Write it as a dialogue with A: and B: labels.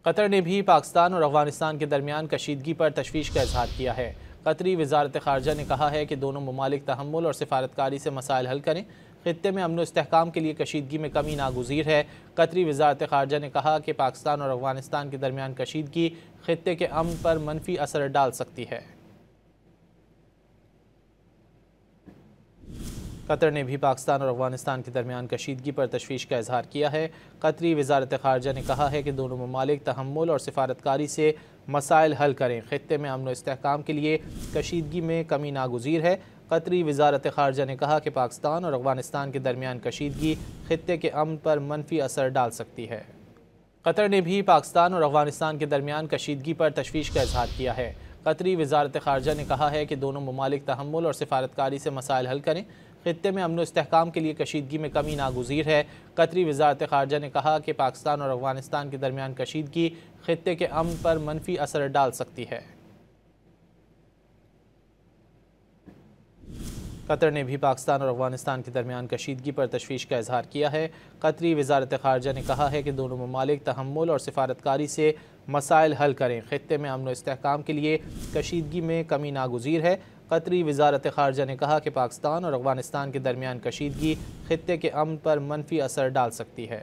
A: قطر نے بھی پاکستان اور افغانستان کے درمیان کشیدگی پر تشویش کا اظہار کیا ہے۔ قطری وزارت خارجہ نے کہا ہے کہ دونوں ممالک تحمل اور سفارتکاری سے مسائل حل کریں۔ خطے میں امن و استحکام کے لیے کشیدگی میں کمی ناگزیر ہے۔ قطری وزارت خارجہ نے کہا کہ پاکستان اور افغانستان کے درمیان کشیدگی خطے کے امن پر منفی اثر ڈال سکتی ہے۔ قطر نے بھی پاکستان اور افغانستان کے درمیان کشیدگی پر تشویش کا اظہار کیا ہے۔ قطری وزارت خارجہ نے کہا ہے کہ دونوں ممالک تحمل اور سفارتکاری سے مسائل حل کریں۔ خطے میں امن و استحکام کے لیے کشیدگی میں کمی ناگزیر ہے۔ قطری وزارت خارجہ نے کہا کہ پاکستان اور افغانستان کے درمیان کشیدگی خطے کے امن پر منفی اثر ڈال سکتی ہے۔ قطر نے بھی پاکستان اور افغانستان کے درمیان کشیدگی پر تشویش کا اظہار کیا ہے۔ قطری وزارت خارجہ نے کہا ہے کہ دونوں ممالک تحمل اور سفارتکاری سے مسائل حل کریں۔ خطے میں امن و استحکام کے لیے کشیدگی میں کمی ناگزیر ہے۔ قطری وزارت خارجہ نے کہا کہ پاکستان اور افغانستان کے درمیان کشیدگی خطے کے امن پر منفی اثر ڈال سکتی ہے۔ قطر نے بھی پاکستان اور افغانستان کے درمیان کشیدگی پر تشویش کا اظہار کیا ہے۔ قطری وزارت خارجہ نے کہا ہے کہ دونوں ممالک تحمل اور سفارتکاری سے مسائل حل کریں۔ خطے میں امن و استحکام کے لیے کشیدگی میں کمی ناگزیر ہے۔ قطری وزارت خارجہ نے کہا کہ پاکستان اور افغانستان کے درمیان کشیدگی خطے کے امن پر منفی اثر ڈال سکتی ہے۔